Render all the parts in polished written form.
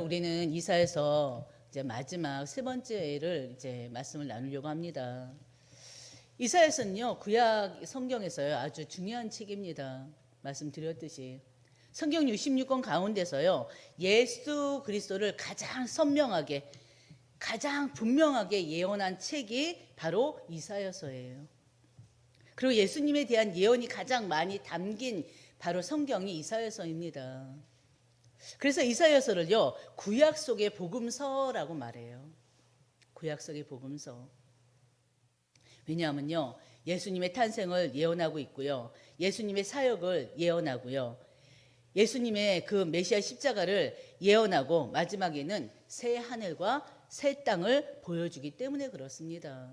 우리는 이사에서 이제 마지막 세 번째를 이제 말씀을 나누려고 합니다. 이사에서는요, 구약 성경에서요, 아주 중요한 책입니다. 말씀드렸듯이. 성경 66권 가운데서요, 예수 그리스도를 가장 선명하게, 가장 분명하게 예언한 책이 바로 이사야서예요. 그리고 예수님에 대한 예언이 가장 많이 담긴 바로 성경이 이사야서입니다. 그래서 이사야서를요, 구약 속의 복음서라고 말해요. 구약 속의 복음서. 왜냐하면요, 예수님의 탄생을 예언하고 있고요, 예수님의 사역을 예언하고요, 예수님의 그 메시아 십자가를 예언하고 마지막에는 새 하늘과 새 땅을 보여주기 때문에 그렇습니다.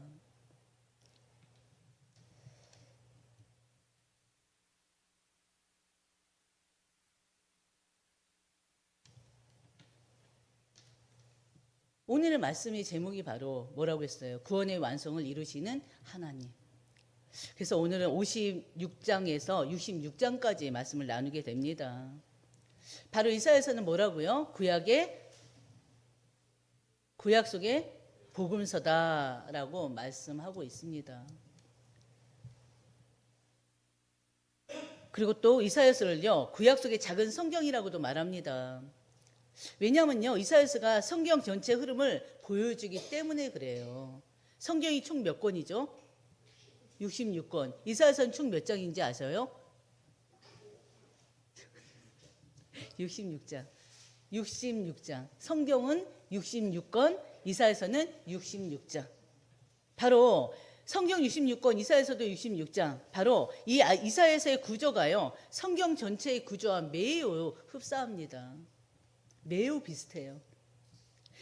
오늘의 말씀의 제목이 바로 뭐라고 했어요? 구원의 완성을 이루시는 하나님. 그래서 오늘은 56장에서 66장까지 말씀을 나누게 됩니다. 바로 이사야서는 뭐라고요? 구약 속의 복음서다라고 말씀하고 있습니다. 그리고 또 이사야서를요, 구약 속의 작은 성경이라고도 말합니다. 왜냐하면요, 이사야서가 성경 전체 흐름을 보여주기 때문에 그래요. 성경이 총 몇 권이죠? 66권. 이사야서는 총 몇 장인지 아세요? 66장. 66장. 성경은 66권, 이사야서는 66장. 바로 성경 66권, 이사야서도 66장. 바로 이 이사야서의 구조가요, 성경 전체의 구조와 매우 흡사합니다. 매우 비슷해요.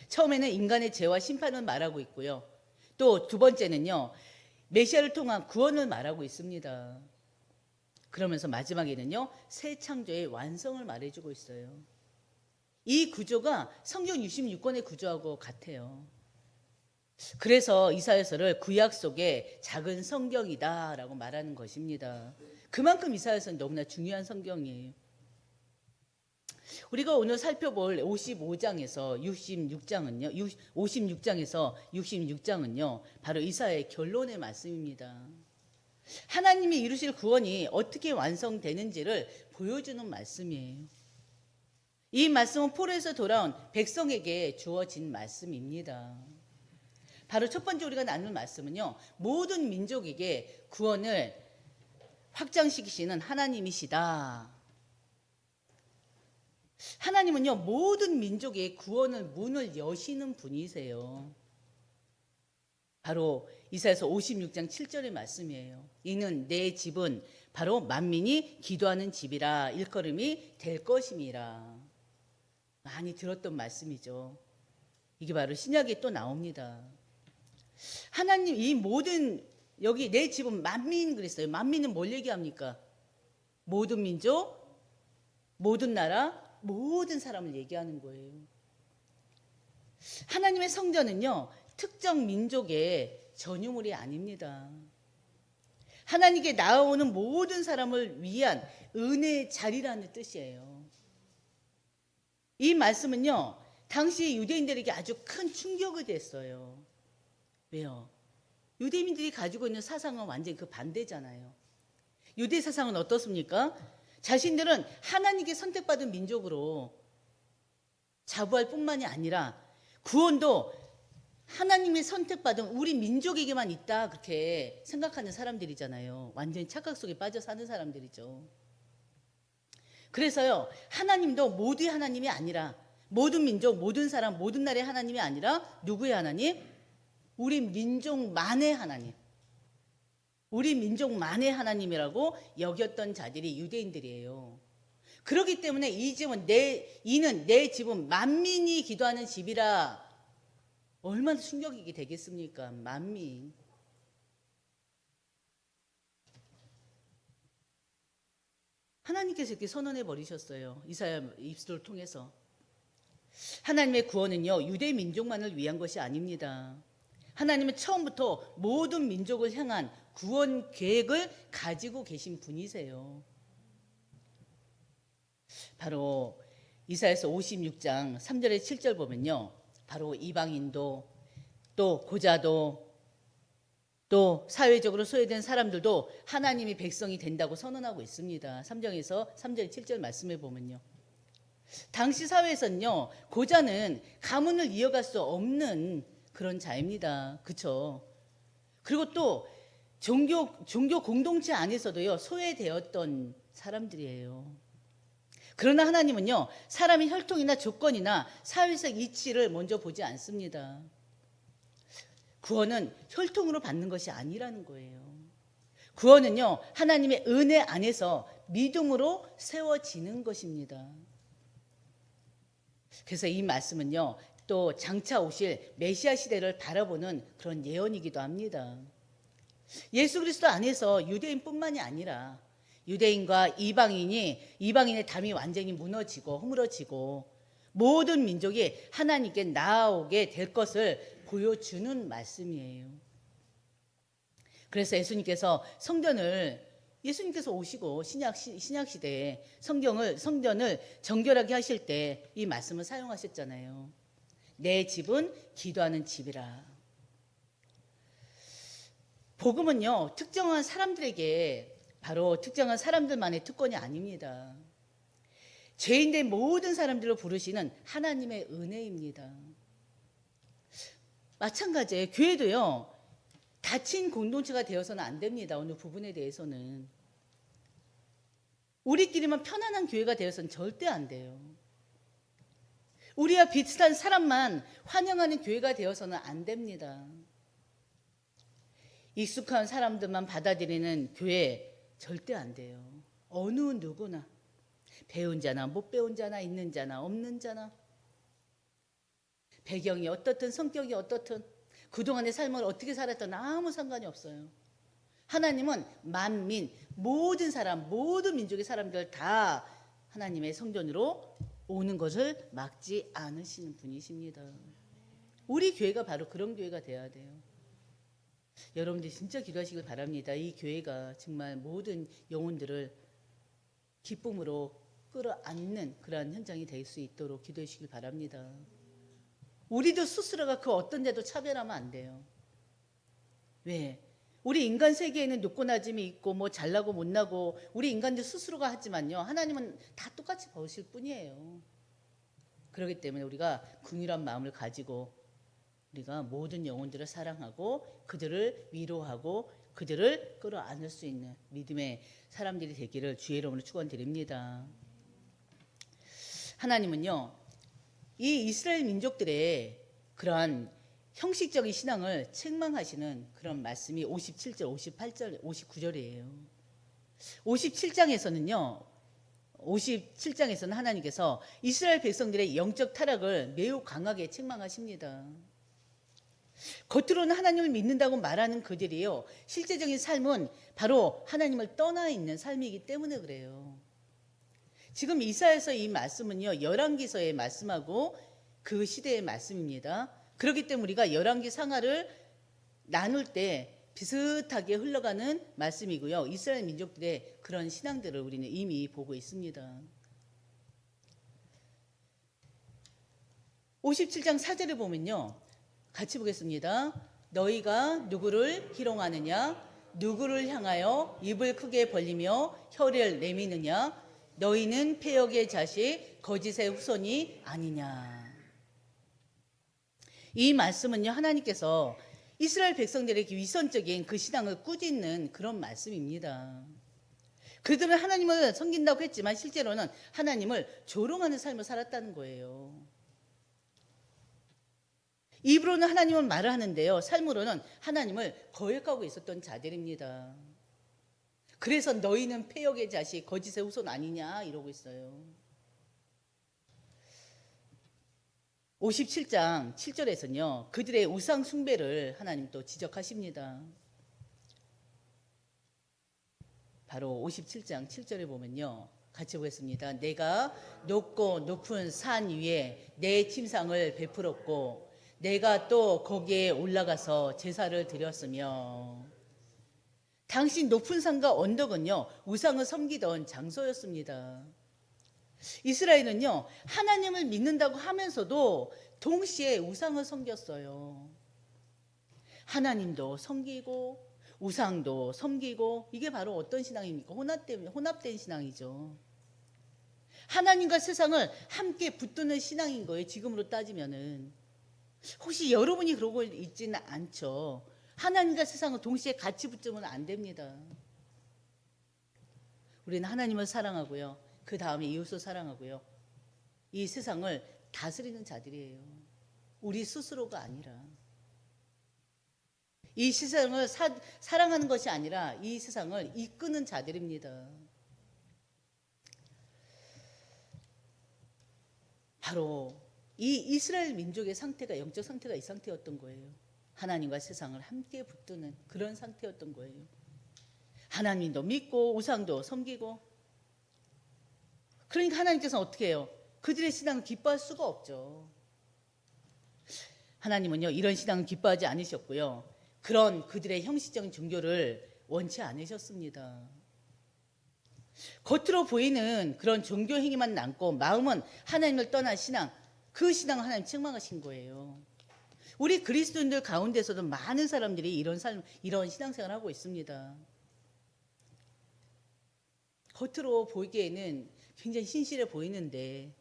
처음에는 인간의 죄와 심판을 말하고 있고요, 또 두 번째는요, 메시아를 통한 구원을 말하고 있습니다. 그러면서 마지막에는요, 새 창조의 완성을 말해주고 있어요. 이 구조가 성경 66권의 구조하고 같아요. 그래서 이사야서를 구약 속의 작은 성경이다라고 말하는 것입니다. 그만큼 이사야서는 너무나 중요한 성경이에요. 우리가 오늘 살펴볼 55장에서 66장은요, 56장에서 66장은요, 바로 이사야의 결론의 말씀입니다. 하나님이 이루실 구원이 어떻게 완성되는지를 보여주는 말씀이에요. 이 말씀은 포로에서 돌아온 백성에게 주어진 말씀입니다. 바로 첫 번째 우리가 나눌 말씀은요, 모든 민족에게 구원을 확장시키시는 하나님이시다. 하나님은요, 모든 민족의 구원을 문을 여시는 분이세요. 바로 이사야서 56장 7절의 말씀이에요. 이는 내 집은 바로 만민이 기도하는 집이라 일컬음이 될 것임이라. 많이 들었던 말씀이죠. 이게 바로 신약에 또 나옵니다. 하나님, 이 모든, 여기 내 집은 만민 그랬어요. 만민은 뭘 얘기합니까? 모든 민족, 모든 나라, 모든 사람을 얘기하는 거예요. 하나님의 성전은요, 특정 민족의 전유물이 아닙니다. 하나님께 나아오는 모든 사람을 위한 은혜의 자리라는 뜻이에요. 이 말씀은요, 당시 유대인들에게 아주 큰 충격이 됐어요. 왜요? 유대인들이 가지고 있는 사상은 완전히 그 반대잖아요. 유대 사상은 어떻습니까? 자신들은 하나님께 선택받은 민족으로 자부할 뿐만이 아니라 구원도 하나님의 선택받은 우리 민족에게만 있다, 그렇게 생각하는 사람들이잖아요. 완전히 착각 속에 빠져 사는 사람들이죠. 그래서요, 하나님도 모두의 하나님이 아니라, 모든 민족, 모든 사람, 모든 나라의 하나님이 아니라 누구의 하나님? 우리 민족만의 하나님, 우리 민족만의 하나님이라고 여겼던 자들이 유대인들이에요. 그렇기 때문에 이는 내 집은 만민이 기도하는 집이라. 얼마나 충격이 되겠습니까? 만민. 하나님께서 이렇게 선언해 버리셨어요. 이사야 입술을 통해서. 하나님의 구원은요, 유대 민족만을 위한 것이 아닙니다. 하나님은 처음부터 모든 민족을 향한 구원 계획을 가지고 계신 분이세요. 바로 이사야서 56장 3절에 7절 보면요. 바로 이방인도 또 고자도 또 사회적으로 소외된 사람들도 하나님이 백성이 된다고 선언하고 있습니다. 3장에서 3절 7절 말씀해 보면요. 당시 사회에서는요. 고자는 가문을 이어갈 수 없는 그런 자입니다. 그렇죠? 그리고 또 종교 공동체 안에서도요. 소외되었던 사람들이에요. 그러나 하나님은요. 사람의 혈통이나 조건이나 사회적 이치를 먼저 보지 않습니다. 구원은 혈통으로 받는 것이 아니라는 거예요. 구원은요. 하나님의 은혜 안에서 믿음으로 세워지는 것입니다. 그래서 이 말씀은요. 또 장차 오실 메시아 시대를 바라보는 그런 예언이기도 합니다. 예수 그리스도 안에서 유대인뿐만이 아니라 유대인과 이방인의 담이 완전히 무너지고 허물어지고 모든 민족이 하나님께 나아오게 될 것을 보여주는 말씀이에요. 그래서 예수님께서 오시고 신약 시대에 성전을 정결하게 하실 때 이 말씀을 사용하셨잖아요. 내 집은 기도하는 집이라. 복음은요, 특정한 사람들에게 바로 특정한 사람들만의 특권이 아닙니다. 죄인된 모든 사람들을 부르시는 하나님의 은혜입니다. 마찬가지예요. 교회도요. 닫힌 공동체가 되어서는 안 됩니다. 어느 부분에 대해서는. 우리끼리만 편안한 교회가 되어서는 절대 안 돼요. 우리와 비슷한 사람만 환영하는 교회가 되어서는 안 됩니다. 익숙한 사람들만 받아들이는 교회 절대 안 돼요. 어느 누구나. 배운 자나 못 배운 자나 있는 자나 없는 자나 배경이 어떻든 성격이 어떻든 그동안의 삶을 어떻게 살았든 아무 상관이 없어요. 하나님은 만민 모든 사람 모든 민족의 사람들 다 하나님의 성전으로 오는 것을 막지 않으시는 분이십니다. 우리 교회가 바로 그런 교회가 돼야 돼요. 여러분들이 진짜 기도하시길 바랍니다. 이 교회가 정말 모든 영혼들을 기쁨으로 끌어안는 그러한 현장이 될 수 있도록 기도해 주시길 바랍니다. 우리도 스스로가 그 어떤 데도 차별하면 안 돼요. 왜? 우리 인간 세계에는 높고 낮음이 있고 뭐 잘나고 못나고 우리 인간들 스스로가 하지만요. 하나님은 다 똑같이 보실 뿐이에요. 그렇기 때문에 우리가 긍휼한 마음을 가지고 우리가 모든 영혼들을 사랑하고 그들을 위로하고 그들을 끌어안을 수 있는 믿음의 사람들이 되기를 주의 이름으로 축원드립니다. 하나님은요. 이 이스라엘 민족들의 그러한 형식적인 신앙을 책망하시는 그런 말씀이 57절, 58절, 59절이에요. 57장에서는 하나님께서 이스라엘 백성들의 영적 타락을 매우 강하게 책망하십니다. 겉으로는 하나님을 믿는다고 말하는 그들이요. 실제적인 삶은 바로 하나님을 떠나 있는 삶이기 때문에 그래요. 지금 이사야서 이 말씀은요. 열왕기서의 말씀하고 그 시대의 말씀입니다. 그렇기 때문에 우리가 열왕기 상하를 나눌 때 비슷하게 흘러가는 말씀이고요. 이스라엘 민족들의 그런 신앙들을 우리는 이미 보고 있습니다. 57장 4절을 보면요. 같이 보겠습니다. 너희가 누구를 희롱하느냐? 누구를 향하여 입을 크게 벌리며 혀를 내미느냐? 너희는 패역의 자식, 거짓의 후손이 아니냐? 이 말씀은요. 하나님께서 이스라엘 백성들에게 위선적인 그 신앙을 꾸짖는 그런 말씀입니다. 그들은 하나님을 섬긴다고 했지만 실제로는 하나님을 조롱하는 삶을 살았다는 거예요. 입으로는 하나님을 말을 하는데요. 삶으로는 하나님을 거역하고 있었던 자들입니다. 그래서 너희는 패역의 자식, 거짓의 후손 아니냐 이러고 있어요. 57장 7절에서는요. 그들의 우상 숭배를 하나님 또 지적하십니다. 바로 57장 7절에 보면요. 같이 보겠습니다. 내가 높고 높은 산 위에 내 침상을 베풀었고 내가 또 거기에 올라가서 제사를 드렸으며 당시 높은 산과 언덕은요. 우상을 섬기던 장소였습니다. 이스라엘은요, 하나님을 믿는다고 하면서도 동시에 우상을 섬겼어요. 하나님도 섬기고 우상도 섬기고, 이게 바로 어떤 신앙입니까? 혼합된 신앙이죠. 하나님과 세상을 함께 붙드는 신앙인 거예요. 지금으로 따지면은. 혹시 여러분이 그러고 있지는 않죠? 하나님과 세상을 동시에 같이 붙으면 안 됩니다. 우리는 하나님을 사랑하고요, 그 다음에 이웃을 사랑하고요, 이 세상을 다스리는 자들이에요. 우리 스스로가 아니라. 이 세상을 사랑하는 것이 아니라 이 세상을 이끄는 자들입니다. 바로 이 이스라엘 민족의 상태가, 영적 상태가 이 상태였던 거예요. 하나님과 세상을 함께 붙드는 그런 상태였던 거예요. 하나님도 믿고 우상도 섬기고. 그러니까 하나님께서는 어떻게 해요? 그들의 신앙을 기뻐할 수가 없죠. 하나님은요, 이런 신앙을 기뻐하지 않으셨고요, 그런 그들의 형식적인 종교를 원치 않으셨습니다. 겉으로 보이는 그런 종교 행위만 남고 마음은 하나님을 떠난 신앙, 그 신앙을 하나님 책망하신 거예요. 우리 그리스도인들 가운데서도 많은 사람들이 이런 신앙생활을 하고 있습니다. 겉으로 보기에는 굉장히 신실해 보이는데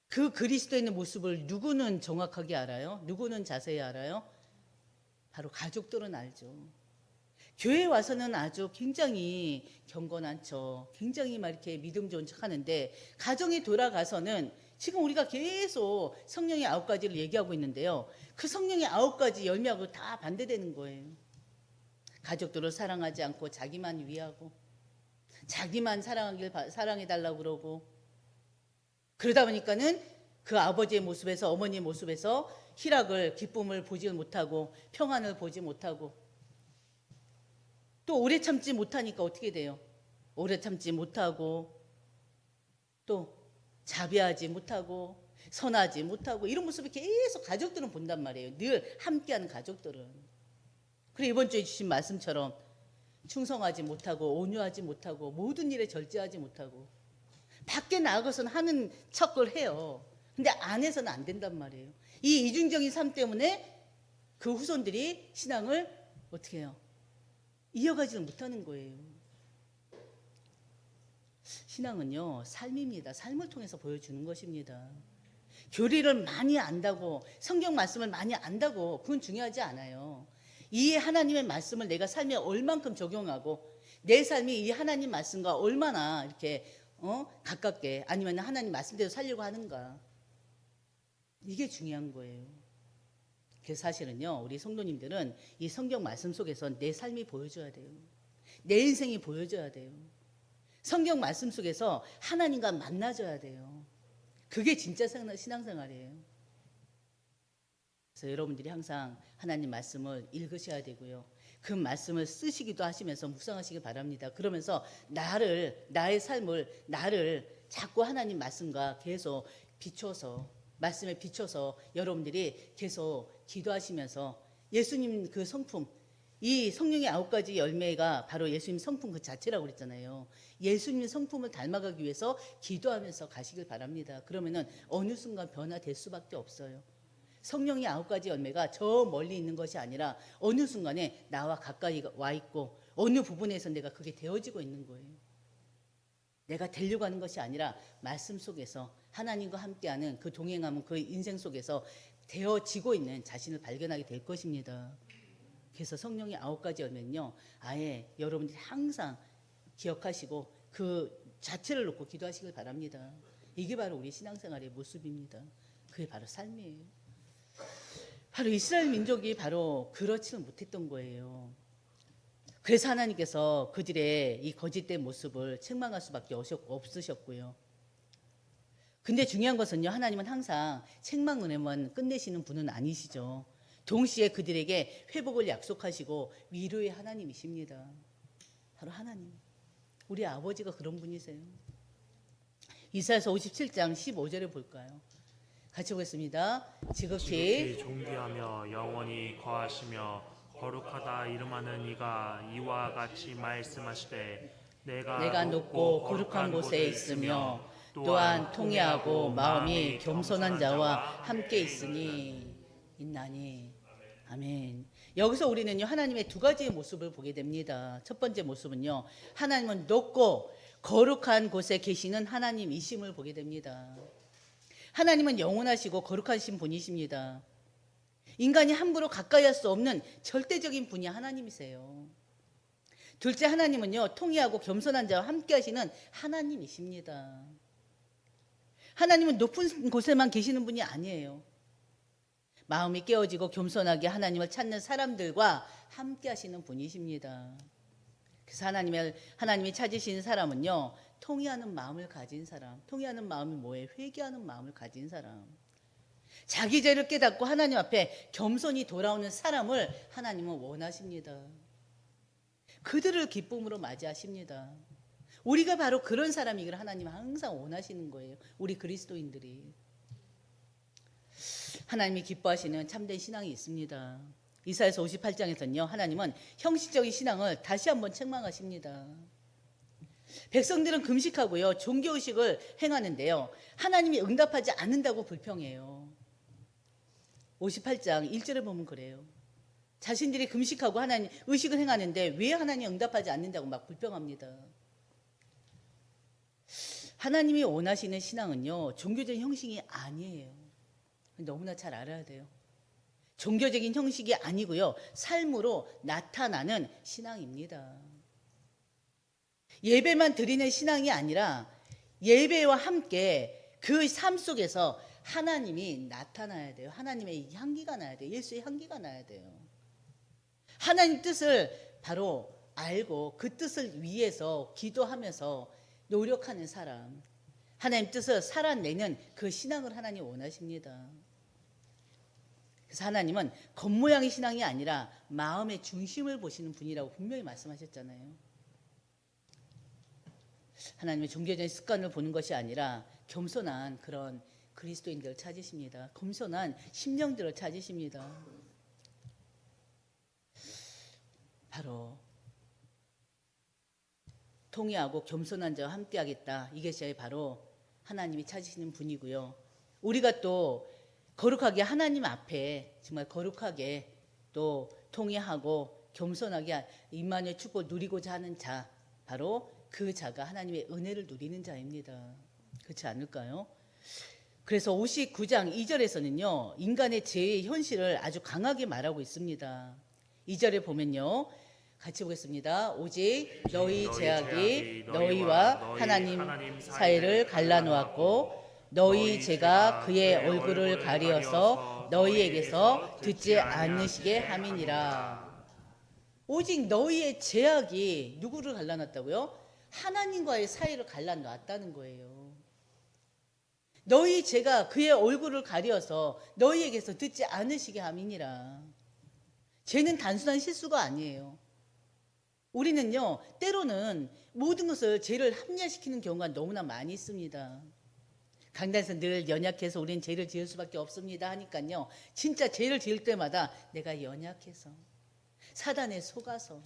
그 그리스도인의 모습을 누구는 정확하게 알아요? 누구는 자세히 알아요? 바로 가족들은 알죠. 교회에 와서는 아주 굉장히 경건한 척, 굉장히 막 이렇게 믿음 좋은 척 하는데, 가정에 돌아가서는 지금 우리가 계속 성령의 9가지를 얘기하고 있는데요, 그 성령의 9가지 열매하고 다 반대되는 거예요. 가족들을 사랑하지 않고 자기만 위하고, 자기만 사랑해달라고 그러고, 그러다 보니까는 그 아버지의 모습에서, 어머니의 모습에서 희락을, 기쁨을 보지 못하고 평안을 보지 못하고, 또 오래 참지 못하니까 어떻게 돼요? 오래 참지 못하고, 또 자비하지 못하고, 선하지 못하고, 이런 모습을 계속 가족들은 본단 말이에요. 늘 함께하는 가족들은. 그리고 이번 주에 주신 말씀처럼 충성하지 못하고, 온유하지 못하고, 모든 일에 절제하지 못하고, 밖에 나가서는 하는 척을 해요. 근데 안에서는 안 된단 말이에요. 이 이중적인 삶 때문에 그 후손들이 신앙을 어떻게 해요? 이어가지를 못하는 거예요. 신앙은요, 삶입니다. 삶을 통해서 보여주는 것입니다. 교리를 많이 안다고, 성경 말씀을 많이 안다고, 그건 중요하지 않아요. 이 하나님의 말씀을 내가 삶에 얼만큼 적용하고, 내 삶이 이 하나님 말씀과 얼마나 이렇게 가깝게, 아니면 하나님 말씀대로 살려고 하는가, 이게 중요한 거예요. 그래서 사실은요, 우리 성도님들은 이 성경 말씀 속에서 내 삶이 보여줘야 돼요. 내 인생이 보여줘야 돼요. 성경 말씀 속에서 하나님과 만나줘야 돼요. 그게 진짜 신앙생활이에요. 그래서 여러분들이 항상 하나님 말씀을 읽으셔야 되고요, 그 말씀을 쓰시기도 하시면서 묵상하시기 바랍니다. 그러면서 나의 삶을, 나를 자꾸 하나님 말씀과 계속 비춰서, 말씀에 비춰서 여러분들이 계속 기도하시면서 예수님 그 성품, 이 성령의 9가지 열매가 바로 예수님 성품 그 자체라고 그랬잖아요. 예수님 성품을 닮아가기 위해서 기도하면서 가시길 바랍니다. 그러면은 어느 순간 변화될 수밖에 없어요. 성령의 9가지 열매가 저 멀리 있는 것이 아니라 어느 순간에 나와 가까이 와 있고, 어느 부분에서 내가 그게 되어지고 있는 거예요. 내가 되려고 하는 것이 아니라 말씀 속에서 하나님과 함께하는 그 동행하는 그 인생 속에서 되어지고 있는 자신을 발견하게 될 것입니다. 그래서 성령의 9가지 열매는요, 아예 여러분들이 항상 기억하시고 그 자체를 놓고 기도하시길 바랍니다. 이게 바로 우리 신앙생활의 모습입니다. 그게 바로 삶이에요. 바로 이스라엘 민족이 바로 그렇지는 못했던 거예요. 그래서 하나님께서 그들의 이 거짓된 모습을 책망할 수밖에 없으셨고요. 근데 중요한 것은요, 하나님은 항상 책망으로만 끝내시는 분은 아니시죠. 동시에 그들에게 회복을 약속하시고 위로의 하나님이십니다. 바로 하나님, 우리 아버지가 그런 분이세요. 이사야서 57장 15절에 볼까요? 같이 보겠습니다. 지극히 존귀하며 영원히 거하시며 거룩하다 이름하는 이가 이와 같이 말씀하시되, 내가 높고 거룩한 곳에 있으며 또한 통회하고 마음이 겸손한 자와 함께 있나니. 아멘. 여기서 우리는요, 하나님의 두 가지의 모습을 보게 됩니다. 첫 번째 모습은요, 하나님은 높고 거룩한 곳에 계시는 하나님이심을 보게 됩니다. 하나님은 영원하시고 거룩하신 분이십니다. 인간이 함부로 가까이 할 수 없는 절대적인 분이 하나님이세요. 둘째, 하나님은요, 통회하고 겸손한 자와 함께 하시는 하나님이십니다. 하나님은 높은 곳에만 계시는 분이 아니에요. 마음이 깨어지고 겸손하게 하나님을 찾는 사람들과 함께 하시는 분이십니다. 그래서 하나님이 찾으시는 사람은요, 통회하는 마음을 가진 사람. 통회하는 마음이 뭐예요? 회개하는 마음을 가진 사람. 자기 죄를 깨닫고 하나님 앞에 겸손히 돌아오는 사람을 하나님은 원하십니다. 그들을 기쁨으로 맞이하십니다. 우리가 바로 그런 사람이기를 하나님은 항상 원하시는 거예요. 우리 그리스도인들이. 하나님이 기뻐하시는 참된 신앙이 있습니다. 이사야서 58장에서는요, 하나님은 형식적인 신앙을 다시 한번 책망하십니다. 백성들은 금식하고요, 종교의식을 행하는데요, 하나님이 응답하지 않는다고 불평해요. 58장 1절에 보면 그래요. 자신들이 금식하고 하나님 의식을 행하는데 왜 하나님이 응답하지 않는다고 막 불평합니다. 하나님이 원하시는 신앙은요, 종교적인 형식이 아니에요. 너무나 잘 알아야 돼요. 종교적인 형식이 아니고요, 삶으로 나타나는 신앙입니다. 예배만 드리는 신앙이 아니라 예배와 함께 그 삶 속에서 하나님이 나타나야 돼요. 하나님의 향기가 나야 돼요. 예수의 향기가 나야 돼요. 하나님 뜻을 바로 알고 그 뜻을 위해서 기도하면서 노력하는 사람, 하나님 뜻을 살아내는 그 신앙을 하나님 원하십니다. 그래서 하나님은 겉모양의 신앙이 아니라 마음의 중심을 보시는 분이라고 분명히 말씀하셨잖아요. 하나님의 종교적인 습관을 보는 것이 아니라 겸손한 그런 그리스도인들을 찾으십니다. 겸손한 심령들을 찾으십니다. 바로 통회하고 겸손한 자와 함께하겠다. 이것이 바로 하나님이 찾으시는 분이고요. 우리가 또 거룩하게 하나님 앞에 정말 거룩하게 또 통회하고 겸손하게 임마누엘 축복을 누리고자 하는 자, 바로 그 자가 하나님의 은혜를 누리는 자입니다. 그렇지 않을까요? 그래서 59장 2절에서는요, 인간의 죄의 현실을 아주 강하게 말하고 있습니다. 2절에 보면요, 같이 보겠습니다. 오직 너희 죄악이 너희와 하나님 사이를 갈라놓았고 너희 죄가 그의 얼굴을 가리어서 너희에게서 듣지 않으시게 함이니라. 오직 너희의 죄악이 누구를 갈라놨다고요? 하나님과의 사이를 갈라놨다는 거예요. 너희 죄가 그의 얼굴을 가려서 너희에게서 듣지 않으시게 함이니라. 죄는 단순한 실수가 아니에요. 우리는요, 때로는 모든 것을 죄를 합리화시키는 경우가 너무나 많이 있습니다. 강단에서 늘 연약해서 우리는 죄를 지을 수밖에 없습니다 하니까요, 진짜 죄를 지을 때마다 내가 연약해서 사단에 속아서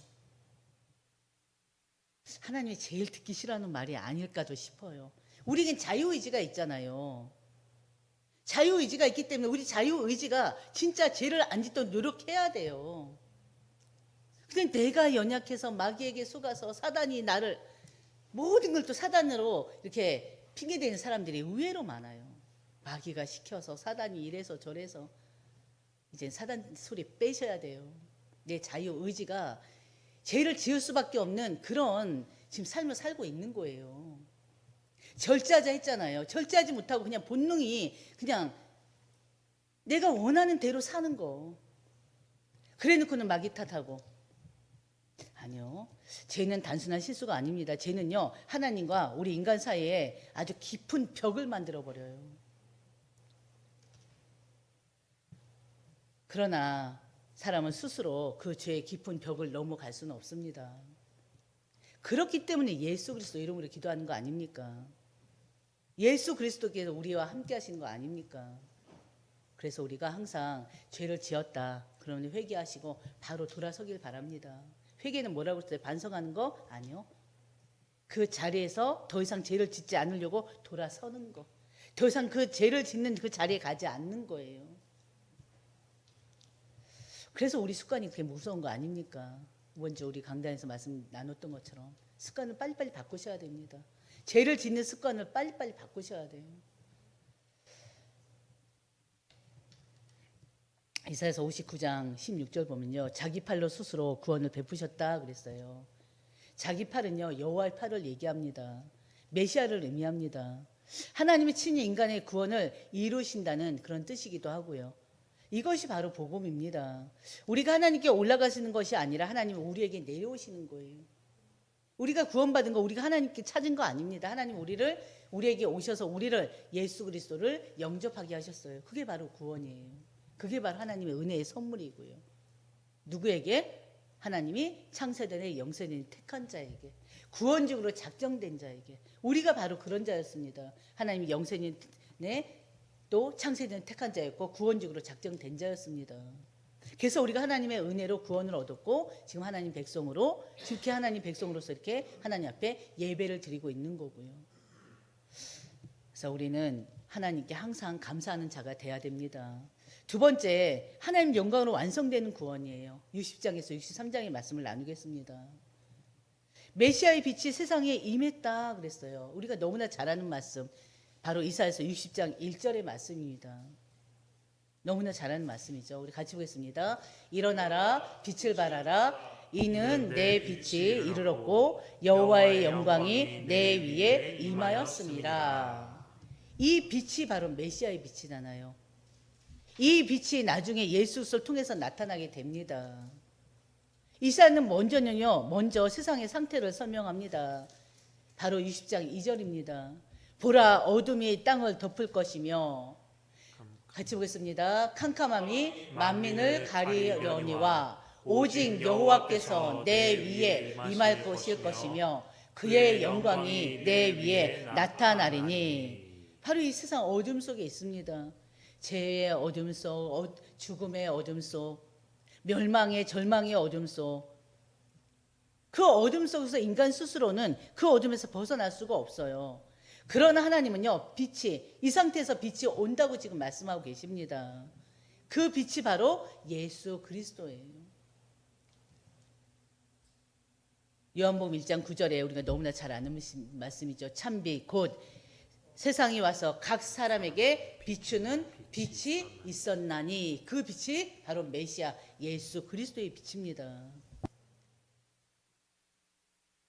하나님이 제일 듣기 싫어하는 말이 아닐까도 싶어요. 우리는 자유의지가 있잖아요. 자유의지가 있기 때문에 우리 자유의지가 진짜 죄를 안 짓도록 노력해야 돼요. 근데 내가 연약해서 마귀에게 속아서 사단이 나를 모든 걸 또 사단으로 이렇게 핑계대는 사람들이 의외로 많아요. 마귀가 시켜서 사단이 이래서 저래서 이제 사단 소리 빼셔야 돼요. 내 자유의지가 죄를 지을 수밖에 없는 그런 지금 삶을 살고 있는 거예요. 절제하자 했잖아요. 절제하지 못하고 그냥 본능이 그냥 내가 원하는 대로 사는 거. 그래 놓고는 마귀 탓하고. 아니요. 죄는 단순한 실수가 아닙니다. 죄는요, 하나님과 우리 인간 사이에 아주 깊은 벽을 만들어 버려요. 그러나 사람은 스스로 그 죄의 깊은 벽을 넘어갈 수는 없습니다. 그렇기 때문에 예수 그리스도 이름으로 기도하는 거 아닙니까? 예수 그리스도께서 우리와 함께 하시는 거 아닙니까? 그래서 우리가 항상 죄를 지었다 그러면 회개하시고 바로 돌아서길 바랍니다. 회개는 뭐라고 했어요? 반성하는 거? 아니요. 그 자리에서 더 이상 죄를 짓지 않으려고 돌아서는 거. 더 이상 그 죄를 짓는 그 자리에 가지 않는 거예요. 그래서 우리 습관이 그렇게 무서운 거 아닙니까? 먼저 우리 강단에서 말씀 나눴던 것처럼 습관을 빨리빨리 바꾸셔야 됩니다. 죄를 짓는 습관을 빨리빨리 바꾸셔야 돼요. 이사야서 59장 16절 보면요. 자기 팔로 스스로 구원을 베푸셨다 그랬어요. 자기 팔은요. 여호와의 팔을 얘기합니다. 메시아를 의미합니다. 하나님이 친히 인간의 구원을 이루신다는 그런 뜻이기도 하고요. 이것이 바로 복음입니다. 우리가 하나님께 올라가시는 것이 아니라 하나님은 우리에게 내려오시는 거예요. 우리가 구원받은 거 우리가 하나님께 찾은 거 아닙니다. 하나님 우리에게 오셔서 우리를 예수 그리스도를 영접하게 하셨어요. 그게 바로 구원이에요. 그게 바로 하나님의 은혜의 선물이고요. 누구에게? 하나님이 창세전에 영세전에 택한 자에게, 구원적으로 작정된 자에게. 우리가 바로 그런 자였습니다. 하나님이 영세전에 또 창세전에 택한 자였고 구원적으로 작정된 자였습니다. 그래서 우리가 하나님의 은혜로 구원을 얻었고 지금 하나님 백성으로, 이렇게 하나님 백성으로서 이렇게 하나님 앞에 예배를 드리고 있는 거고요. 그래서 우리는 하나님께 항상 감사하는 자가 돼야 됩니다. 두 번째, 하나님 영광으로 완성되는 구원이에요. 60장에서 63장의 말씀을 나누겠습니다. 메시아의 빛이 세상에 임했다 그랬어요. 우리가 너무나 잘 아는 말씀, 바로 이사야서 60장 1절의 말씀입니다. 너무나 잘 아는 말씀이죠. 우리 같이 보겠습니다. 일어나라, 빛을 발하라. 이는 내 빛이 이르렀고 여호와의 영광이 내 위에 임하였습니다. 이 빛이 바로 메시아의 빛이잖아요. 이 빛이 나중에 예수 그리스도를 통해서 나타나게 됩니다. 이사야는 먼저 세상의 상태를 설명합니다. 바로 60장 2절입니다. 보라, 어둠이 땅을 덮을 것이며, 같이 보겠습니다. 캄캄함이 만민을 가리려니와 오직 여호와께서 내 위에 임할 것이며 그의 영광이 내 위에 나타나리니. 바로 이 세상 어둠 속에 있습니다. 죄의 어둠 속, 죽음의 어둠 속, 멸망의 절망의 어둠 속, 그 어둠 속에서 인간 스스로는 그 어둠에서 벗어날 수가 없어요. 그러나 하나님은요, 빛이, 이 상태에서 빛이 온다고 지금 말씀하고 계십니다. 그 빛이 바로 예수 그리스도예요. 요한복음 1장 9절에 우리가 너무나 잘 아는 말씀이죠. 참빛 곧 세상에 와서 각 사람에게 비추는 빛이 있었나니, 그 빛이 바로 메시아 예수 그리스도의 빛입니다.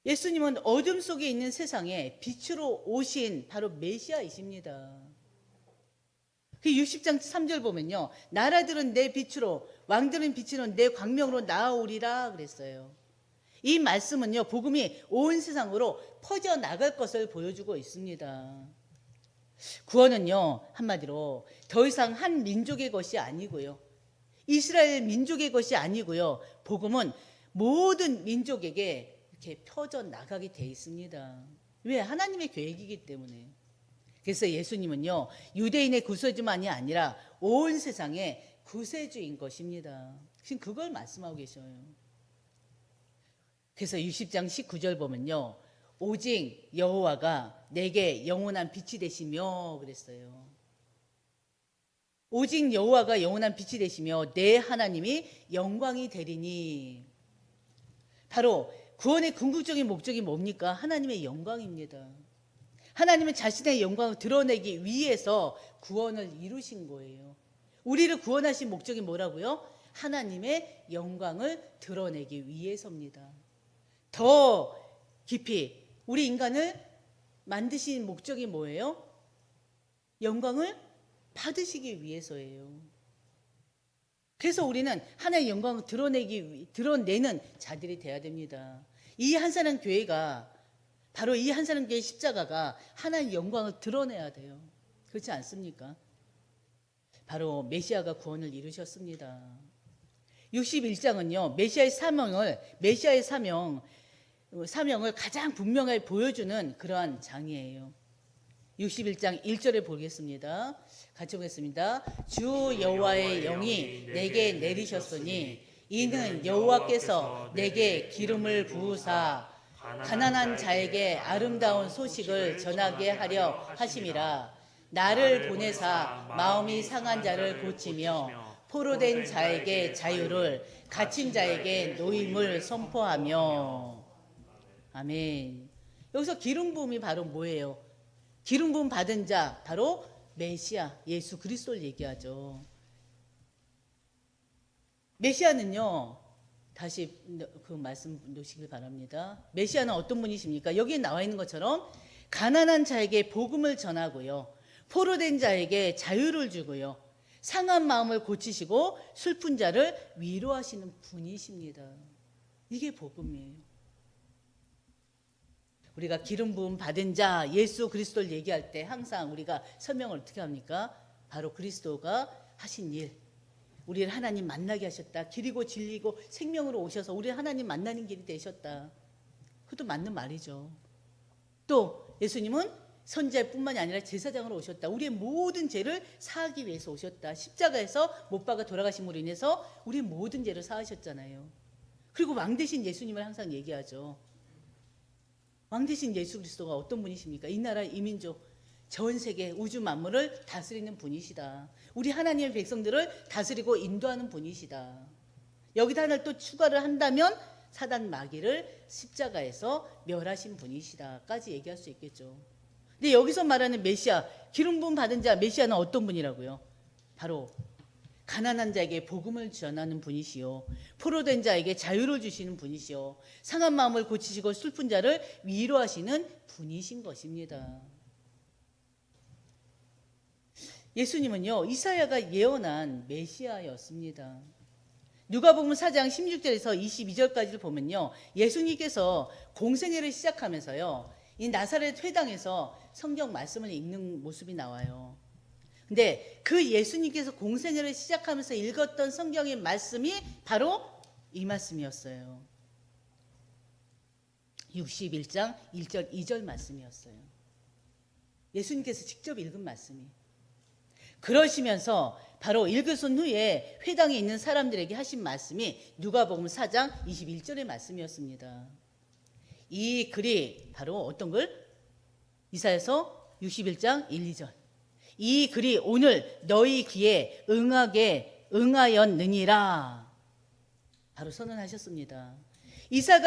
예수님은 어둠 속에 있는 세상에 빛으로 오신 바로 메시아이십니다. 그 60장 3절 보면요. 나라들은 내 빛으로, 왕들은 빛으로 내 광명으로 나아오리라 그랬어요. 이 말씀은요, 복음이 온 세상으로 퍼져 나갈 것을 보여주고 있습니다. 구원은요, 한마디로 더 이상 한 민족의 것이 아니고요, 이스라엘 민족의 것이 아니고요, 복음은 모든 민족에게 이렇게 펴져 나가게 돼 있습니다. 왜? 하나님의 계획이기 때문에. 그래서 예수님은요, 유대인의 구세주만이 아니라 온 세상의 구세주인 것입니다. 지금 그걸 말씀하고 계셔요. 그래서 60장 19절 보면요, 오직 여호와가 내게 영원한 빛이 되시며 그랬어요. 오직 여호와가 영원한 빛이 되시며 내 하나님이 영광이 되리니. 바로 구원의 궁극적인 목적이 뭡니까? 하나님의 영광입니다. 하나님은 자신의 영광을 드러내기 위해서 구원을 이루신 거예요. 우리를 구원하신 목적이 뭐라고요? 하나님의 영광을 드러내기 위해서입니다. 더 깊이 우리 인간을 만드신 목적이 뭐예요? 영광을 받으시기 위해서예요. 그래서 우리는 하나님의 영광을 드러내는 자들이 돼야 됩니다. 이 한사람 교회가, 바로 이 한사람 교회 십자가가 하나님의 영광을 드러내야 돼요. 그렇지 않습니까? 바로 메시아가 구원을 이루셨습니다. 61장은요, 메시아의 사명을 가장 분명하게 보여주는 그러한 장이에요. 61장 1절에 보겠습니다. 같이 보겠습니다. 주 여호와의 영이 내게 내리셨으니 이는 여호와께서 내게 기름을 부으사 가난한 자에게 아름다운 소식을 전하게 하려 하심이라. 나를 보내사 마음이 상한 자를 고치며 포로된 자에게 자유를, 갇힌 자에게 노임을 선포하며. 아멘. 여기서 기름 부음이 바로 뭐예요? 기름 부음 받은 자, 바로 메시아 예수 그리스도를 얘기하죠. 메시아는요, 다시 그 말씀 놓으시길 바랍니다. 메시아는 어떤 분이십니까? 여기에 나와 있는 것처럼 가난한 자에게 복음을 전하고요, 포로된 자에게 자유를 주고요, 상한 마음을 고치시고 슬픈 자를 위로하시는 분이십니다. 이게 복음이에요. 우리가 기름 부음 받은 자 예수 그리스도를 얘기할 때 항상 우리가 설명을 어떻게 합니까? 바로 그리스도가 하신 일, 우리를 하나님 만나게 하셨다. 길이고 진리고 생명으로 오셔서 우리를 하나님 만나는 길이 되셨다. 그것도 맞는 말이죠. 또 예수님은 선지자뿐만이 아니라 제사장으로 오셨다. 우리의 모든 죄를 사하기 위해서 오셨다. 십자가에서 못 박아 돌아가심으로 인해서 우리의 모든 죄를 사하셨잖아요. 그리고 왕 대신 예수님을 항상 얘기하죠. 왕 대신 예수 그리스도가 어떤 분이십니까? 이 나라 이 민족 전 세계 우주 만물을 다스리는 분이시다. 우리 하나님의 백성들을 다스리고 인도하는 분이시다. 여기다 하나를 또 추가를 한다면 사단 마귀를 십자가에서 멸하신 분이시다까지 얘기할 수 있겠죠. 근데 여기서 말하는 메시아, 기름 부음 받은 자 메시아는 어떤 분이라고요? 바로 가난한 자에게 복음을 전하는 분이시요, 포로된 자에게 자유를 주시는 분이시요, 상한 마음을 고치시고 슬픈 자를 위로하시는 분이신 것입니다. 예수님은요, 이사야가 예언한 메시아였습니다. 누가복음 4장 16절에서 22절까지를 보면요, 예수님께서 공생애를 시작하면서요, 이 나사렛 회당에서 성경 말씀을 읽는 모습이 나와요. 근데 그 예수님께서 공생애를 시작하면서 읽었던 성경의 말씀이 바로 이 말씀이었어요. 61장 1절 2절 말씀이었어요. 예수님께서 직접 읽은 말씀이. 그러시면서 바로 읽으신 후에 회당에 있는 사람들에게 하신 말씀이 누가복음 4장 21절의 말씀이었습니다. 이 글이 바로 어떤 글? 이사야서 61장 1, 2절. 이 글이 오늘 너희 귀에 응하였느니라. 바로 선언하셨습니다. 이사야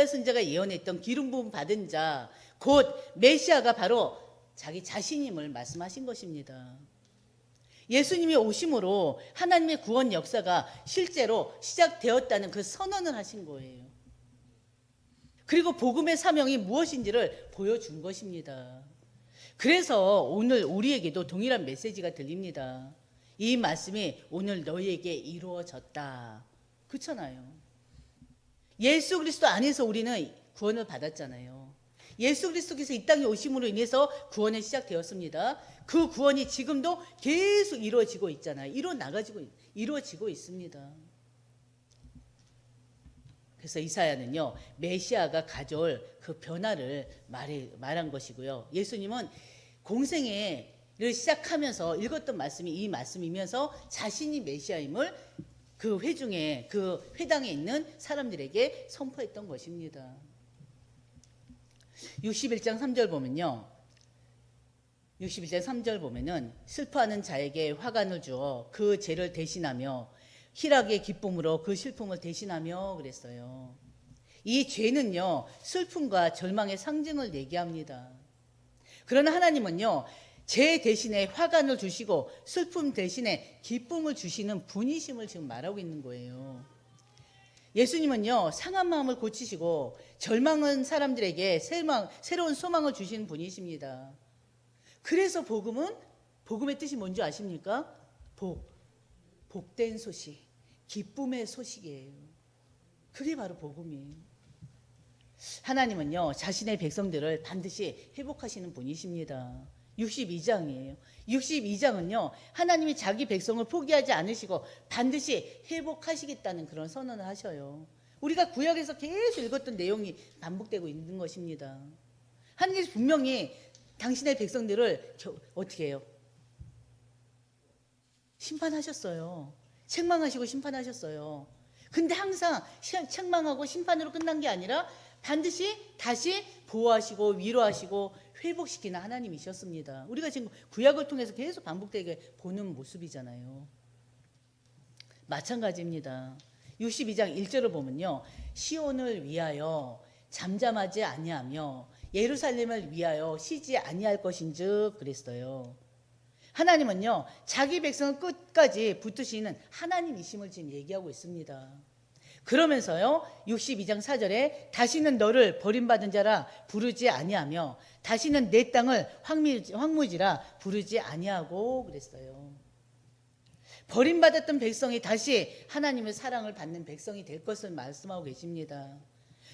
선지자가 예언했던 기름 부음 받은 자, 곧 메시아가 바로 자기 자신임을 말씀하신 것입니다. 예수님이 오심으로 하나님의 구원 역사가 실제로 시작되었다는 그 선언을 하신 거예요. 그리고 복음의 사명이 무엇인지를 보여준 것입니다. 그래서 오늘 우리에게도 동일한 메시지가 들립니다. 이 말씀이 오늘 너희에게 이루어졌다. 그렇잖아요. 예수 그리스도 안에서 우리는 구원을 받았잖아요. 예수 그리스도께서 이 땅에 오심으로 인해서 구원이 시작되었습니다. 그 구원이 지금도 계속 이루어지고 있잖아요. 이루어지고 있습니다. 그래서 이사야는요, 메시아가 가져올 그 변화를 말한 것이고요. 예수님은 공생애를 시작하면서 읽었던 말씀이 이 말씀이면서 자신이 메시아임을 그 회중에, 그 회당에 있는 사람들에게 선포했던 것입니다. 61장 3절 보면요, 61장 3절 보면은 슬퍼하는 자에게 화관을 주어 그 죄를 대신하며 희락의 기쁨으로 그 슬픔을 대신하며 그랬어요. 이 죄는요, 슬픔과 절망의 상징을 얘기합니다. 그러나 하나님은요, 죄 대신에 화관을 주시고 슬픔 대신에 기쁨을 주시는 분이심을 지금 말하고 있는 거예요. 예수님은요, 상한 마음을 고치시고 절망한 사람들에게 새로운 소망을 주시는 분이십니다. 그래서 복음의 뜻이 뭔지 아십니까? 복된 소식, 기쁨의 소식이에요. 그게 바로 복음이에요. 하나님은요, 자신의 백성들을 반드시 회복하시는 분이십니다. 62장이에요. 62장은요, 하나님이 자기 백성을 포기하지 않으시고 반드시 회복하시겠다는 그런 선언을 하셔요. 우리가 구약에서 계속 읽었던 내용이 반복되고 있는 것입니다. 하나님께서 분명히 당신의 백성들을 어떻게 해요? 심판하셨어요. 책망하시고 심판하셨어요. 근데 항상 책망하고 심판으로 끝난 게 아니라 반드시 다시 보호하시고 위로하시고 회복시키는 하나님이셨습니다. 우리가 지금 구약을 통해서 계속 반복되게 보는 모습이잖아요. 마찬가지입니다. 62장 1절을 보면요. 시온을 위하여 잠잠하지 아니하며 예루살렘을 위하여 쉬지 아니할 것인즉 그랬어요. 하나님은요, 자기 백성을 끝까지 붙드시는 하나님이심을 지금 얘기하고 있습니다. 그러면서요, 62장 4절에 다시는 너를 버림받은 자라 부르지 아니하며 다시는 내 땅을 황무지라 부르지 아니하고 그랬어요. 버림받았던 백성이 다시 하나님의 사랑을 받는 백성이 될 것을 말씀하고 계십니다.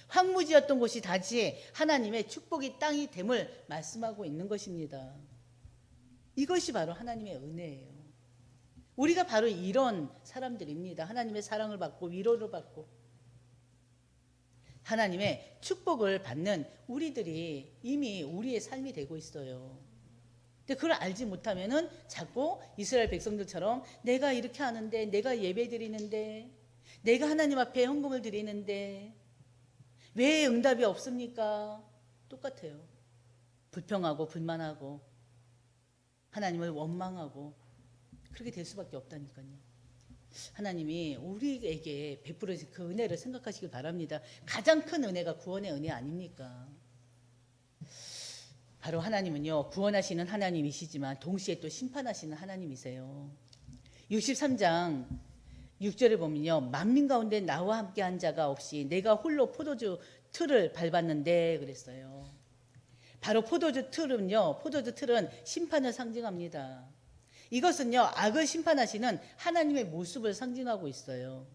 황무지였던 곳이 다시 하나님의 축복의 땅이 됨을 말씀하고 있는 것입니다. 이것이 바로 하나님의 은혜예요. 우리가 바로 이런 사람들입니다. 하나님의 사랑을 받고 위로를 받고 하나님의 축복을 받는 우리들이 이미 우리의 삶이 되고 있어요. 근데 그걸 알지 못하면은 자꾸 이스라엘 백성들처럼 내가 이렇게 하는데, 내가 예배 드리는데, 내가 하나님 앞에 헌금을 드리는데 왜 응답이 없습니까? 똑같아요. 불평하고 불만하고 하나님을 원망하고 그렇게 될 수밖에 없다니까요. 하나님이 우리에게 베풀어진 그 은혜를 생각하시길 바랍니다. 가장 큰 은혜가 구원의 은혜 아닙니까? 바로 하나님은요, 구원하시는 하나님이시지만 동시에 또 심판하시는 하나님이세요. 63장 6절에 보면요, 만민 가운데 나와 함께 한 자가 없이 내가 홀로 포도주 틀을 밟았는데 그랬어요. 바로 포도주 틀은 심판을 상징합니다. 이것은요, 악을 심판하시는 하나님의 모습을 상징하고 있어요.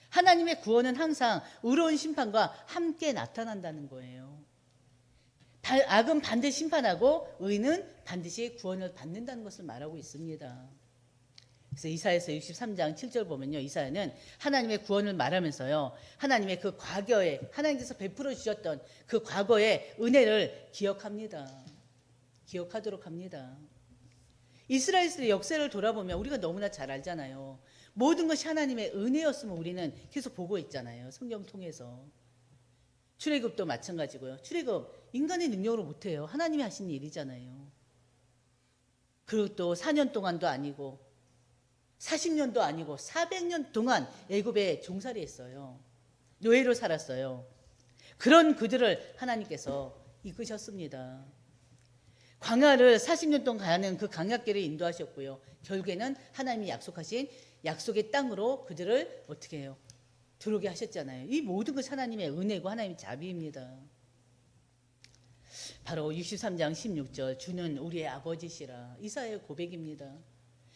하나님의 구원은 항상 의로운 심판과 함께 나타난다는 거예요. 악은 반드시 심판하고 의는 반드시 구원을 받는다는 것을 말하고 있습니다. 그래서 이사야서 63장 7절 보면요, 이사야는 하나님의 구원을 말하면서요, 하나님의 그 과거에 하나님께서 베풀어 주셨던 그 과거의 은혜를 기억하도록 합니다. 이스라엘의 역사를 돌아보면 우리가 너무나 잘 알잖아요. 모든 것이 하나님의 은혜였으면 우리는 계속 보고 있잖아요. 성경 통해서. 출애굽도 마찬가지고요. 출애굽 인간의 능력으로 못해요. 하나님이 하신 일이잖아요. 그리고 또 4년 동안도 아니고 40년도 아니고 400년 동안 애굽에 종살이 했어요. 노예로 살았어요. 그런 그들을 하나님께서 이끄셨습니다. 광야를 40년 동안 가는 그 강약길을 인도하셨고요. 결국에는 하나님이 약속하신 약속의 땅으로 그들을 어떻게 해요? 들어오게 하셨잖아요. 이 모든 것이 하나님의 은혜고 하나님의 자비입니다. 바로 63장 16절 주는 우리의 아버지시라, 이사야의 고백입니다.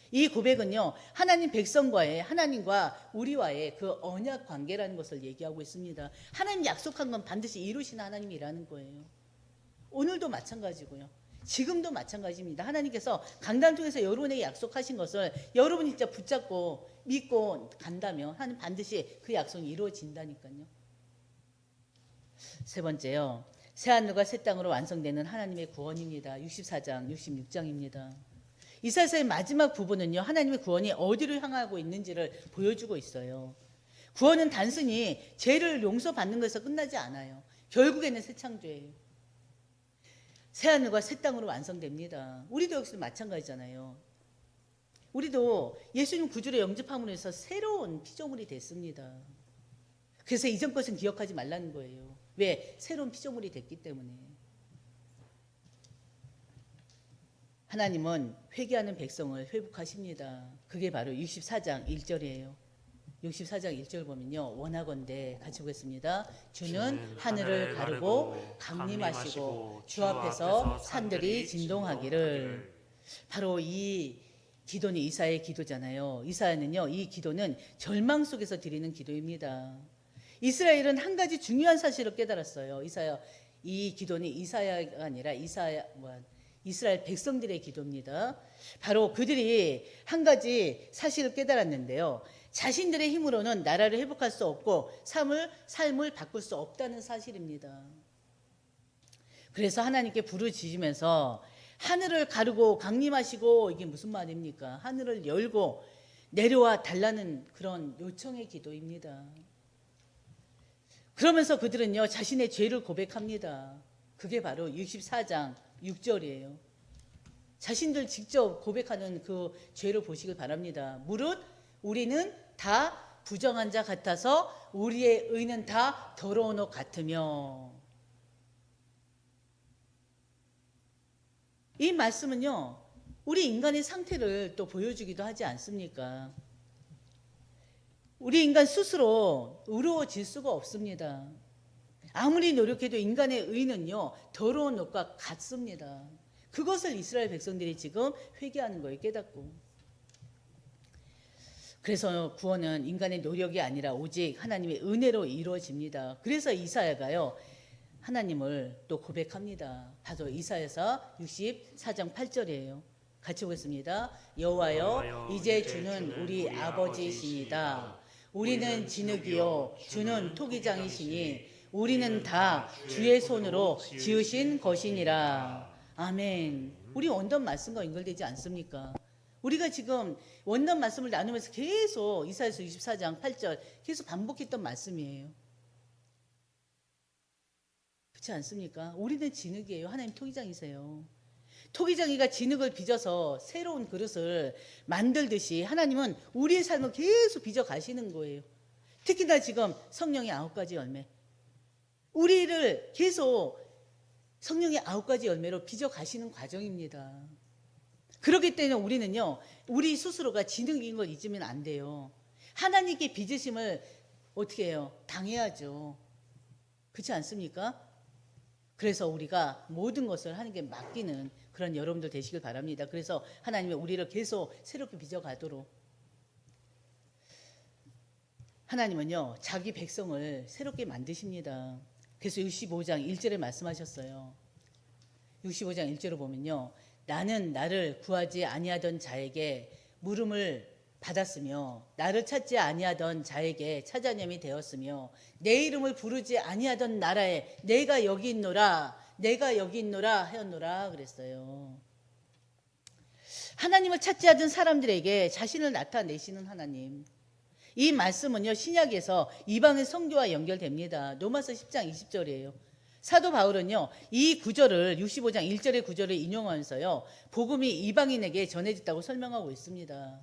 이 고백은요, 하나님 백성과의, 하나님과 우리와의 그 언약 관계라는 것을 얘기하고 있습니다. 하나님 약속한 건 반드시 이루시는 하나님이라는 거예요. 오늘도 마찬가지고요. 지금도 마찬가지입니다. 하나님께서 강단 통해서 여러분에게 약속하신 것을 여러분이 진짜 붙잡고 믿고 간다면 하나님 반드시 그 약속이 이루어진다니까요. 세 번째요, 새하늘과 새 땅으로 완성되는 하나님의 구원입니다. 64장 66장입니다. 이사야서의 마지막 부분은요, 하나님의 구원이 어디로 향하고 있는지를 보여주고 있어요. 구원은 단순히 죄를 용서받는 것에서 끝나지 않아요. 결국에는 새 창조예요. 새하늘과 새 땅으로 완성됩니다. 우리도 역시 마찬가지잖아요. 우리도 예수님 구주를 영접함으로 해서 새로운 피조물이 됐습니다. 그래서 이전 것은 기억하지 말라는 거예요. 왜? 새로운 피조물이 됐기 때문에. 하나님은 회개하는 백성을 회복하십니다. 그게 바로 64장 1절이에요. 64장 1절 보면요, 원하건대 같이 보겠습니다. 주는 하늘을 가르고 강림하시고 주 앞에서 산들이 진동하기를. 바로 이 기도는 이사야의 기도잖아요. 이사야는요, 이 기도는 절망 속에서 드리는 기도입니다. 이스라엘은 한 가지 중요한 사실을 깨달았어요. 이 기도는 이사야가 아니라 이스라엘 백성들의 기도입니다. 바로 그들이 한 가지 사실을 깨달았는데요, 자신들의 힘으로는 나라를 회복할 수 없고 삶을 바꿀 수 없다는 사실입니다. 그래서 하나님께 부르짖으면서 하늘을 가르고 강림하시고, 이게 무슨 말입니까? 하늘을 열고 내려와 달라는 그런 요청의 기도입니다. 그러면서 그들은요 자신의 죄를 고백합니다. 그게 바로 64장 6절이에요. 자신들 직접 고백하는 그 죄를 보시길 바랍니다. 무릇 우리는 다 부정한 자 같아서 우리의 의는 다 더러운 옷 같으며. 이 말씀은요 우리 인간의 상태를 또 보여주기도 하지 않습니까? 우리 인간 스스로 의로워질 수가 없습니다. 아무리 노력해도 인간의 의는요 더러운 옷과 같습니다. 그것을 이스라엘 백성들이 지금 회개하는 거예요. 깨닫고. 그래서 구원은 인간의 노력이 아니라 오직 하나님의 은혜로 이루어집니다. 그래서 이사야가요 하나님을 또 고백합니다. 바로 이사야서 64장 8절이에요. 같이 보겠습니다. 여호와여 이제 주는 우리 아버지이시니다. 우리는 진흙이요 주는 토기장이시니 우리는 다 주의 손으로 지으신 것이니라. 아멘. 우리 원던 말씀과 연결되지 않습니까? 우리가 지금 원던 말씀을 나누면서 계속 이사야서 24장 8절 계속 반복했던 말씀이에요. 그렇지 않습니까? 우리는 진흙이에요. 하나님 토기장이세요. 토기장이가 진흙을 빚어서 새로운 그릇을 만들듯이 하나님은 우리의 삶을 계속 빚어 가시는 거예요. 특히나 지금 성령의 9가지 열매. 우리를 계속 성령의 9가지 열매로 빚어 가시는 과정입니다. 그렇기 때문에 우리는요, 우리 스스로가 진흙인 걸 잊으면 안 돼요. 하나님께 빚으심을 어떻게 해요? 당해야죠. 그렇지 않습니까? 그래서 우리가 모든 것을 하나님께 맡기는 그런 여러분들 되시길 바랍니다. 그래서 하나님이 우리를 계속 새롭게 빚어가도록. 하나님은요 자기 백성을 새롭게 만드십니다. 그래서 65장 1절에 말씀하셨어요. 65장 1절을 보면요, 나는 나를 구하지 아니하던 자에게 물음을 받았으며 나를 찾지 아니하던 자에게 찾아냄이 되었으며 내 이름을 부르지 아니하던 나라에 내가 여기 있노라 하였노라 그랬어요. 하나님을 찾지 않던 사람들에게 자신을 나타내시는 하나님. 이 말씀은요 신약에서 이방인 선교와 연결됩니다. 로마서 10장 20절이에요. 사도 바울은요 이 구절을 65장 1절의 구절을 인용하면서요 복음이 이방인에게 전해졌다고 설명하고 있습니다.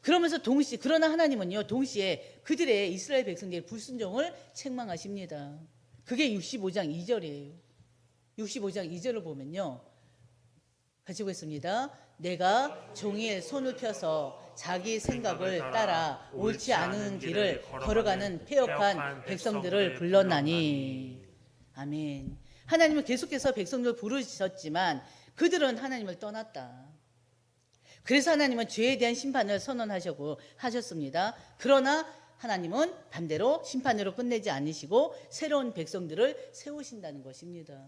그러면서 그러나 하나님은요 동시에 그들의 이스라엘 백성들의 불순종을 책망하십니다. 그게 65장 2절이에요. 65장 2절을 보면요 같이 보겠습니다. 내가 종이에 손을 펴서 자기 생각을 따라 옳지 않은 길을 걸어가는 패역한 백성들을 불렀나니. 아멘. 하나님은 계속해서 백성들을 부르셨지만 그들은 하나님을 떠났다. 그래서 하나님은 죄에 대한 심판을 하셨습니다. 그러나 하나님은 반대로 심판으로 끝내지 않으시고 새로운 백성들을 세우신다는 것입니다.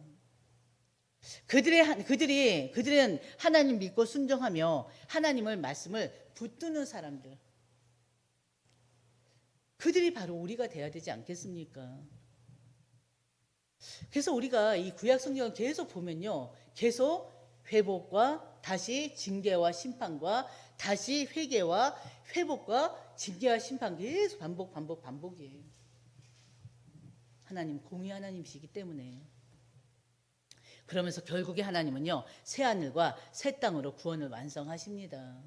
그들은 하나님 믿고 순종하며 하나님을 말씀을 붙드는 사람들. 그들이 바로 우리가 돼야 되지 않겠습니까? 그래서 우리가 이 구약 성경을 계속 보면요, 계속 회복과 다시 징계와 심판과 다시 회개와 회복과 징계와 심판 계속 반복이에요. 하나님 공의 하나님이시기 때문에. 그러면서 결국에 하나님은요 새 하늘과 새 땅으로 구원을 완성하십니다.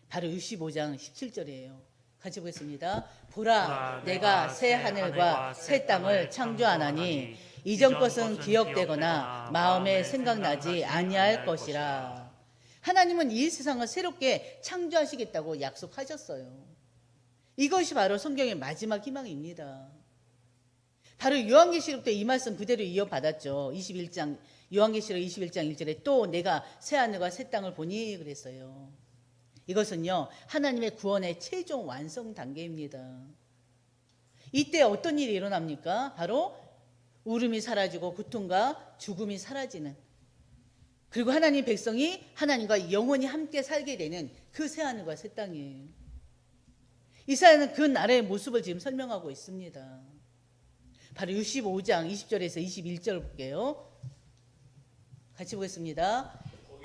바로 65장 17절이에요. 같이 보겠습니다. 보라 내가 새 하늘과 새 땅을 창조하나니 이전 것은 기억되거나 마음에 생각나지 아니할 것이라. 하나님은 이 세상을 새롭게 창조하시겠다고 약속하셨어요. 이것이 바로 성경의 마지막 희망입니다. 바로 요한계시록 때 이 말씀 그대로 이어받았죠. 요한계시록 21장 1절에 또 내가 새 하늘과 새 땅을 보니 그랬어요. 이것은요 하나님의 구원의 최종 완성 단계입니다. 이때 어떤 일이 일어납니까? 바로 울음이 사라지고 고통과 죽음이 사라지는, 그리고 하나님 백성이 하나님과 영원히 함께 살게 되는 그 새 하늘과 새 땅이에요. 이사야는 그 나라의 모습을 지금 설명하고 있습니다. 바로 65장 20절에서 21절을 볼게요. 같이 보겠습니다.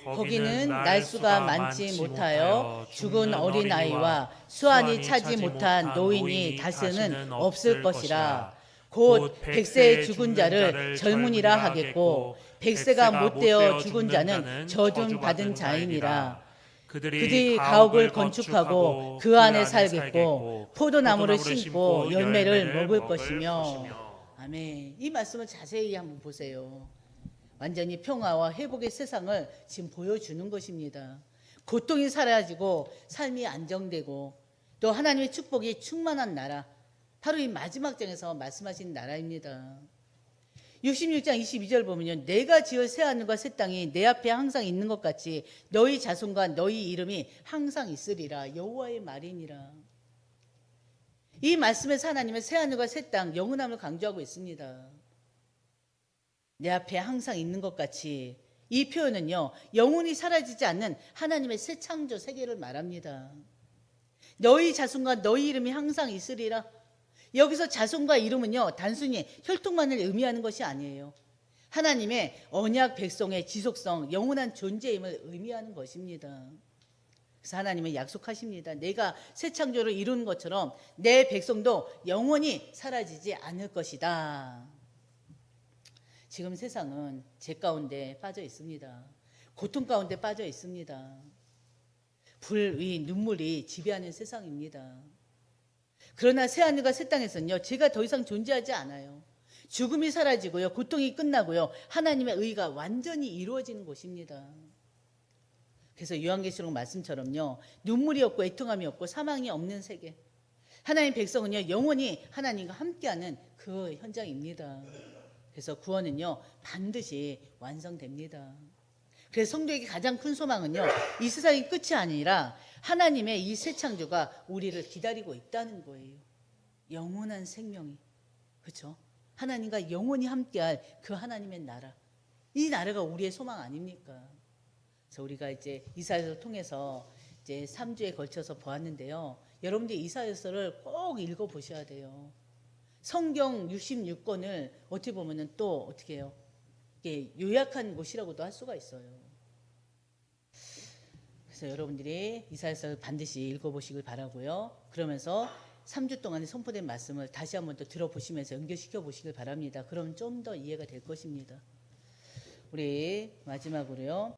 거기는 날수가 많지 못하여 죽은 어린아이와 수완이 차지 못한 노인이 다시는 없을 것이라. 곧 100세의 죽은 자를 젊은이라 하겠고 100세가 못되어 죽은 자는 저준 받은 자이니라. 그들이 가옥을 건축하고 그 안에 살겠고 포도나무를 심고 열매를 먹을 것이며. 아멘. 이 말씀을 자세히 한번 보세요. 완전히 평화와 회복의 세상을 지금 보여주는 것입니다. 고통이 사라지고 삶이 안정되고 또 하나님의 축복이 충만한 나라, 바로 이 마지막 장에서 말씀하신 나라입니다. 66장 22절 보면요, 내가 지을 새하늘과 새 땅이 내 앞에 항상 있는 것 같이 너희 자손과 너희 이름이 항상 있으리라. 여호와의 말이니라. 이 말씀에서 하나님은 새하늘과 새 땅, 영원함을 강조하고 있습니다. 내 앞에 항상 있는 것 같이, 이 표현은요 영원히 사라지지 않는 하나님의 새 창조 세계를 말합니다. 너희 자손과 너희 이름이 항상 있으리라. 여기서 자손과 이름은요 단순히 혈통만을 의미하는 것이 아니에요. 하나님의 언약 백성의 지속성, 영원한 존재임을 의미하는 것입니다. 그래서 하나님은 약속하십니다. 내가 새 창조를 이루는 것처럼 내 백성도 영원히 사라지지 않을 것이다. 지금 세상은 죄 가운데 빠져 있습니다. 고통 가운데 빠져 있습니다. 불의, 눈물이 지배하는 세상입니다. 그러나 새하늘과 새 땅에서는요 죄가 더 이상 존재하지 않아요. 죽음이 사라지고요, 고통이 끝나고요, 하나님의 의가 완전히 이루어지는 곳입니다. 그래서 요한계시록 말씀처럼요 눈물이 없고 애통함이 없고 사망이 없는 세계, 하나님 백성은요 영원히 하나님과 함께하는 그 현장입니다. 그래서 구원은요 반드시 완성됩니다. 그래서 성도에게 가장 큰 소망은요 이 세상이 끝이 아니라 하나님의 이 새 창조가 우리를 기다리고 있다는 거예요. 영원한 생명이, 그렇죠? 하나님과 영원히 함께할 그 하나님의 나라, 이 나라가 우리의 소망 아닙니까? 그래서 우리가 이제 이사야서를 통해서 이제 3주에 걸쳐서 보았는데요. 여러분들 이사야서를 꼭 읽어 보셔야 돼요. 성경 66권을 어떻게 보면은 또 어떻게 해요? 이게 요약한 곳이라고도 할 수가 있어요. 그래서 여러분들이 이사야서를 반드시 읽어보시길 바라고요. 그러면서 3주 동안에 선포된 말씀을 다시 한번 더 들어보시면서 연결시켜 보시길 바랍니다. 그럼 좀 더 이해가 될 것입니다. 우리 마지막으로요.